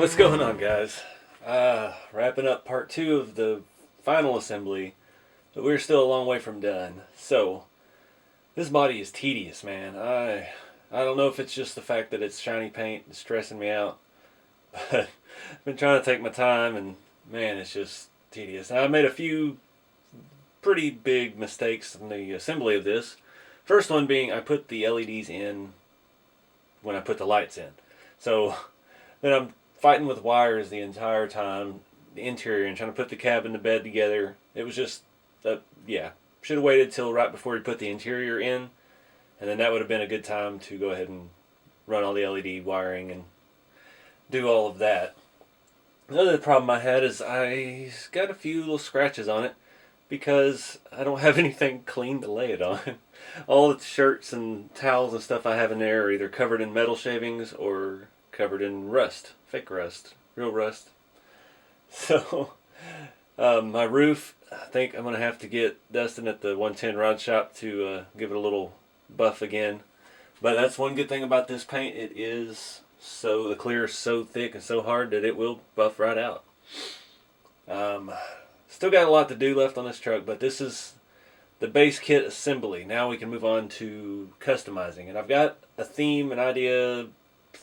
What's going on, guys? Wrapping up part 2 of the final assembly, but we're still a long way from done. So, this body is tedious, man. I don't know if it's just the fact that it's shiny paint that's stressing me out, but I've been trying to take my time, and man, it's just tedious. Now, I made a few pretty big mistakes in the assembly of this. First one being I put the LEDs in when I put the lights in. So, then I'm fighting with wires the entire time, the interior, and trying to put the cab and the bed together. It was just, yeah, should have waited till right before we put the interior in, and then that would have been a good time to go ahead and run all the LED wiring and do all of that. Another problem I had is I got a few little scratches on it because I don't have anything clean to lay it on. All the shirts and towels and stuff I have in there are either covered in metal shavings or covered in rust, fake rust, real rust. So, my roof, I think I'm going to have to get Dustin at the 110 Rod Shop to give it a little buff again. But that's one good thing about this paint. It is the clear is so thick and so hard that it will buff right out. Still got a lot to do left on this truck, but this is the base kit assembly. Now we can move on to customizing. And I've got a theme, an idea,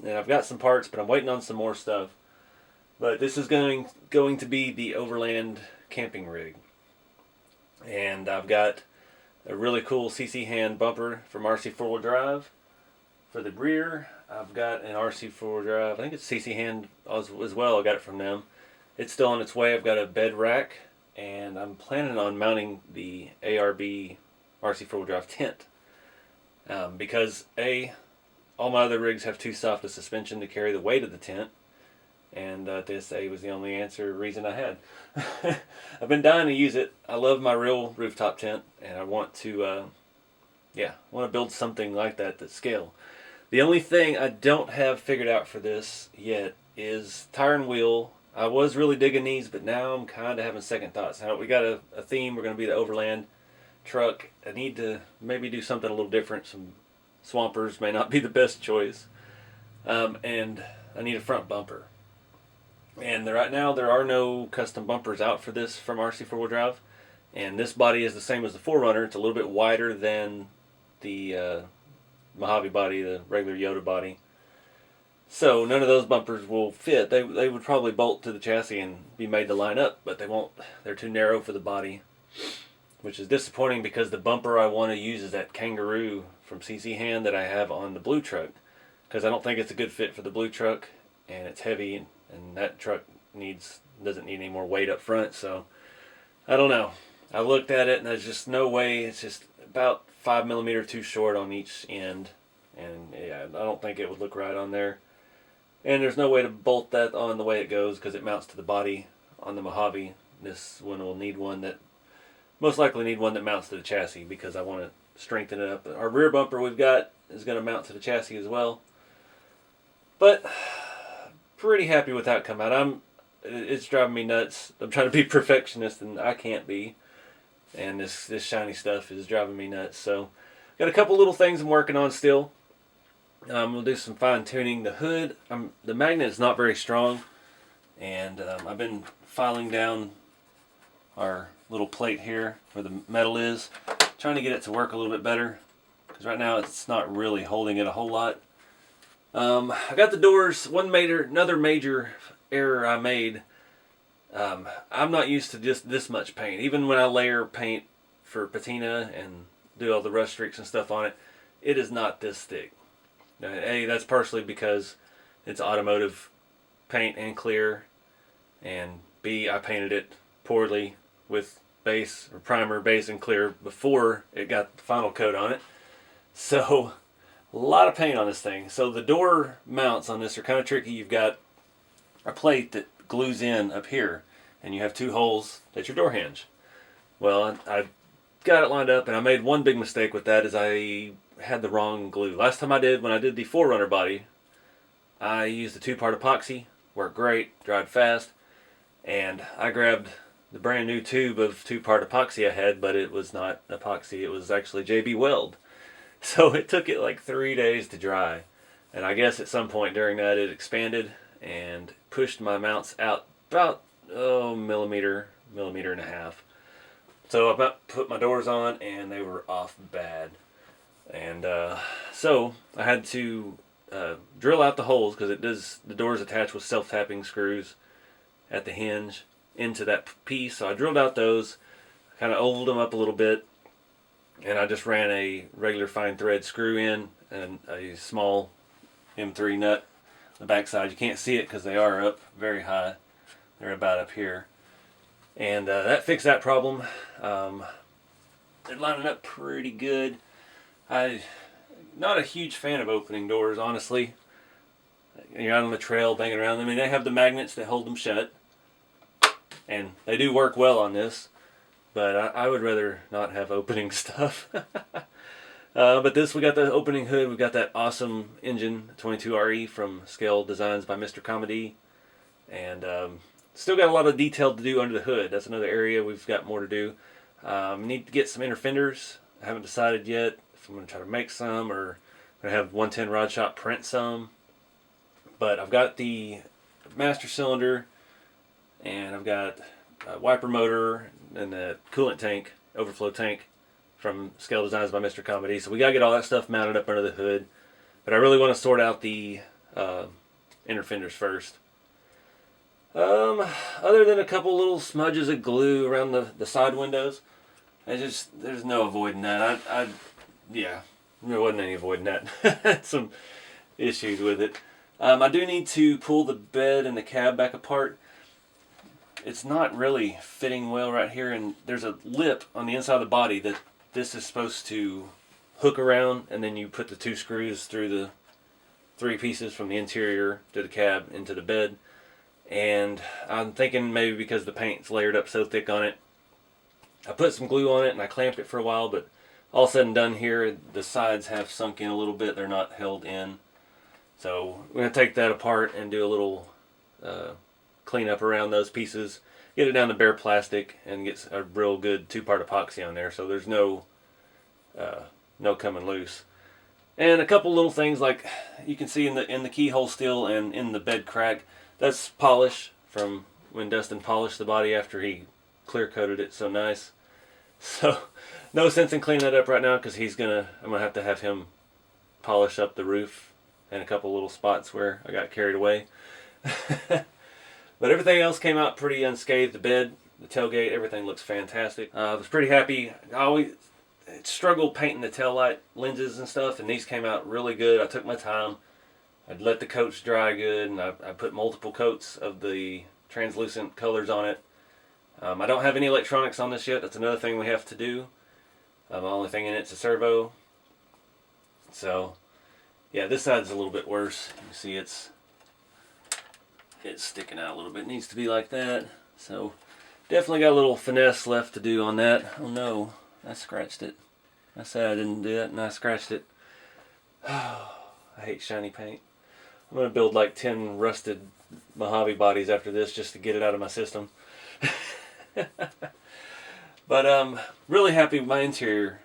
and I've got some parts, but I'm waiting on some more stuff. But this is going to be the Overland camping rig. And I've got a really cool CC hand bumper from RC4wd. For the rear, I've got an RC4wd, I think it's CC hand as well, I got it from them. It's still on its way. I've got a bed rack, and I'm planning on mounting the ARB RC4wd tent. Because all my other rigs have too soft a suspension to carry the weight of the tent, and this was the only reason I had. I've been dying to use it. I love my real rooftop tent, and I want to, build something like that that's scale. The only thing I don't have figured out for this yet is tire and wheel. I was really digging these, but now I'm kind of having second thoughts. Now we got a theme. We're going to be the Overland truck. I need to maybe do something a little different. Some Swampers may not be the best choice. And I need a front bumper. And right now there are no custom bumpers out for this from RC4wd. And this body is the same as the 4Runner. It's a little bit wider than the Mojave body, the regular Yoda body. So none of those bumpers will fit. They would probably bolt to the chassis and be made to line up, but they won't. They're too narrow for the body, which is disappointing because the bumper I want to use is that Kangaroo from CC Hand that I have on the blue truck, because I don't think it's a good fit for the blue truck, and it's heavy, and that truck doesn't need any more weight up front. So I don't know. I looked at it and there's just no way. It's just about 5mm too short on each end, and yeah, I don't think it would look right on there. And there's no way to bolt that on the way it goes because it mounts to the body on the Mojave. This one will most likely need one that mounts to the chassis because I want to strengthen it up. Our rear bumper we've got is going to mount to the chassis as well. But pretty happy with that come out. It's driving me nuts. I'm trying to be perfectionist and I can't be. And this shiny stuff is driving me nuts. So got a couple little things I'm working on still. We'll do some fine tuning. The hood, the magnet is not very strong, and I've been filing down our little plate here where the metal is, trying to get it to work a little bit better, because right now it's not really holding it a whole lot. I got the doors. Another major error I made. I'm not used to just this much paint. Even when I layer paint for patina and do all the rust streaks and stuff on it, it is not this thick. A, that's partially because it's automotive paint and clear, and B, I painted it poorly with base or primer, base, and clear before it got the final coat on it. So a lot of paint on this thing. So the door mounts on this are kind of tricky. You've got a plate that glues in up here, and you have two holes that's your door hinge. Well, I got it lined up, and I made one big mistake with that. Is I had the wrong glue. Last time when I did the 4Runner body, I used the 2-part epoxy. Worked great, dried fast, and I grabbed the brand new tube of 2-part epoxy I had, but it was not epoxy. It was actually JB Weld. So it took it like 3 days to dry, and I guess at some point during that it expanded and pushed my mounts out about millimeter and a half. So I put my doors on and they were off bad. And so I had to drill out the holes, because the doors attach with self-tapping screws at the hinge into that piece. So I drilled out those, kind of ovaled them up a little bit, and I just ran a regular fine thread screw in and a small M3 nut on the backside. You can't see it because they are up very high. They're about up here. And that fixed that problem. They're lining up pretty good. I'm not a huge fan of opening doors, honestly. You're out on the trail banging around. I mean, they have the magnets that hold them shut, and they do work well on this, but I would rather not have opening stuff. But this, we got the opening hood. We got that awesome engine, 22RE from Scale Designs by XtraCab, and still got a lot of detail to do under the hood. That's another area we've got more to do. Need to get some inner fenders. I haven't decided yet if I'm going to try to make some, or I'm going to have 110 Rod Shop print some. But I've got the master cylinder, and I've got a wiper motor and the coolant tank, overflow tank from Scale Designs by XtraCab. So we got to get all that stuff mounted up under the hood. But I really want to sort out the inner fenders first. Other than a couple little smudges of glue around the side windows, there's no avoiding that. Yeah, there wasn't any avoiding that. Had some issues with it. I do need to pull the bed and the cab back apart. It's not really fitting well right here, and there's a lip on the inside of the body that this is supposed to hook around, and then you put the 2 screws through the 3 pieces from the interior to the cab into the bed. And I'm thinking maybe because the paint's layered up so thick on it, I put some glue on it and I clamped it for a while, but all said and done here, the sides have sunk in a little bit. They're not held in. So we're going to take that apart and do a little cleanup around those pieces, get it down to bare plastic, and get a real good 2-part epoxy on there so there's no coming loose. And a couple little things, like you can see in the keyhole steel and in the bed crack, that's polish from when Dustin polished the body after he clear coated it so nice. So no sense in cleaning that up right now, because I'm gonna have him polish up the roof and a couple little spots where I got carried away. But everything else came out pretty unscathed. The bed, the tailgate, everything looks fantastic. I was pretty happy. I always struggled painting the taillight lenses and stuff, and these came out really good. I took my time. I'd let the coats dry good, and I put multiple coats of the translucent colors on it. I don't have any electronics on this yet. That's another thing we have to do. The only thing in it's a servo. So, yeah, this side's a little bit worse. You see it's sticking out a little bit. It needs to be like that. So, definitely got a little finesse left to do on that. Oh no, I scratched it. I said I didn't do that, and I scratched it. I hate shiny paint. I'm going to build like 10 rusted Mojave bodies after this just to get it out of my system. But really happy with my interior.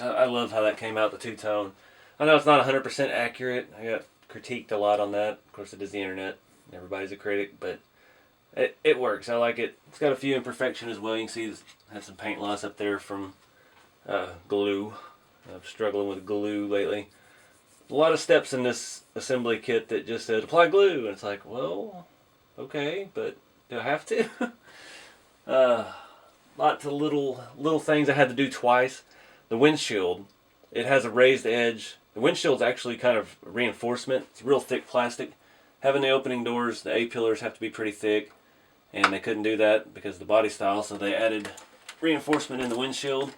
I love how that came out, the 2-tone. I know it's not 100% accurate. I got critiqued a lot on that. Of course, it is the internet. Everybody's a critic, but it works. I like it. It's got a few imperfections as well. You can see it has some paint loss up there from glue. I'm struggling with glue lately. A lot of steps in this assembly kit that just said apply glue, and it's like, well, okay, but do I have to? Lots of little things I had to do twice. The windshield, it has a raised edge. The windshield's actually kind of reinforcement. It's real thick plastic. Having the opening doors, the A-pillars have to be pretty thick, and they couldn't do that because of the body style, so they added reinforcement in the windshield.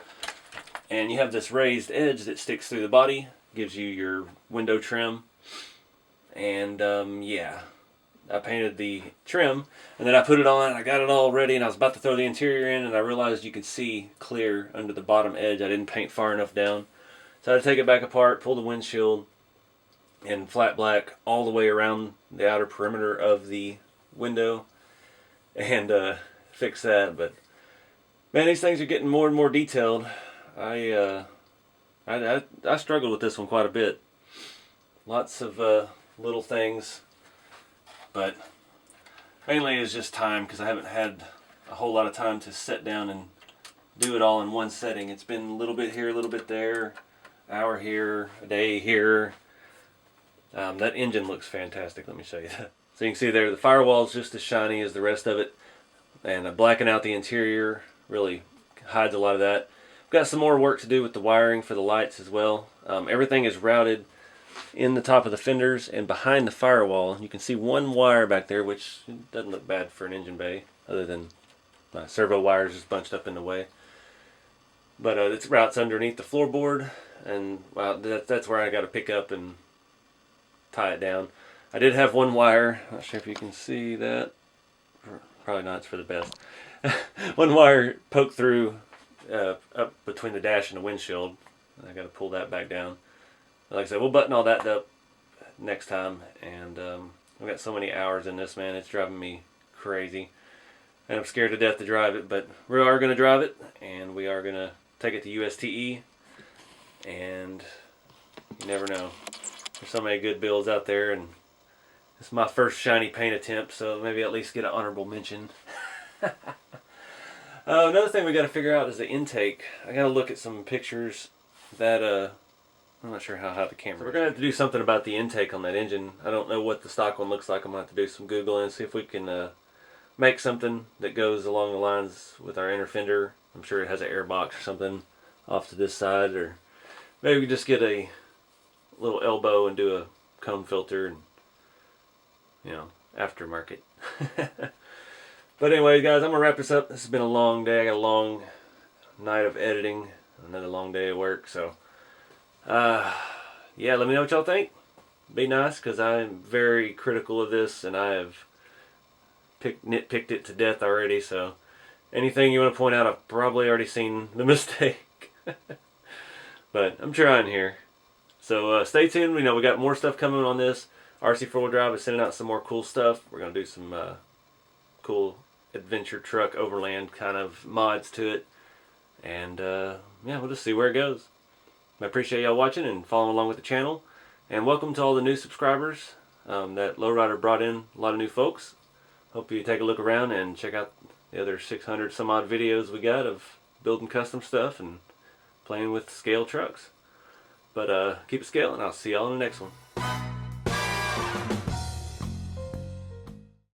And you have this raised edge that sticks through the body, gives you your window trim. And yeah, I painted the trim, and then I put it on, I got it all ready, and I was about to throw the interior in, and I realized you could see clear under the bottom edge. I didn't paint far enough down. So I had to take it back apart, pull the windshield in flat black all the way around the outer perimeter of the window, and fix that. But man, these things are getting more and more detailed. I struggled with this one quite a bit. Lots of little things but mainly it's just time, because I haven't had a whole lot of time to sit down and do it all in one setting. It's been a little bit here, a little bit there, hour here, a day here. That engine looks fantastic, let me show you that. So you can see there, the firewall is just as shiny as the rest of it, and blacking out the interior really hides a lot of that. I've got some more work to do with the wiring for the lights as well. Everything is routed in the top of the fenders and behind the firewall. You can see one wire back there, which doesn't look bad for an engine bay, other than my servo wires just bunched up in the way. But it routes underneath the floorboard, and well, that's where I got to pick up and tie it down. I did have one wire, not sure if you can see that, probably not, it's for the best. One wire poked through up between the dash and the windshield. I got to pull that back down. Like I said, we'll button all that up next time, and I've got so many hours in this, man, it's driving me crazy. And I'm scared to death to drive it, but we are going to drive it, and we are going to take it to USTE, and you never know. There's so many good builds out there, and it's my first shiny paint attempt, so maybe at least get an honorable mention. Another thing we got to figure out is the intake. I got to look at some pictures that I'm not sure how high the camera. So we're gonna have to do something about the intake on that engine. I don't know what the stock one looks like. I'm gonna have to do some Googling and see if we can make something that goes along the lines with our inner fender. I'm sure it has an air box or something off to this side, or maybe we just get a little elbow and do a cone filter and, you know, aftermarket. But anyway, guys, I'm gonna wrap this up. This has been a long day. I got a long night of editing, another long day of work. So, yeah, let me know what y'all think. Be nice, because I'm very critical of this, and I have nitpicked it to death already. So, anything you want to point out, I've probably already seen the mistake. But I'm trying here. So stay tuned. We know we got more stuff coming on this. RC4wd drive is sending out some more cool stuff. We're gonna do some cool adventure truck overland kind of mods to it, and yeah, we'll just see where it goes. I appreciate y'all watching and following along with the channel, and welcome to all the new subscribers. That lowrider brought in a lot of new folks. Hope you take a look around and check out the other 600 some odd videos we got of building custom stuff and playing with scale trucks. But keep it scaling. I'll see y'all in the next one.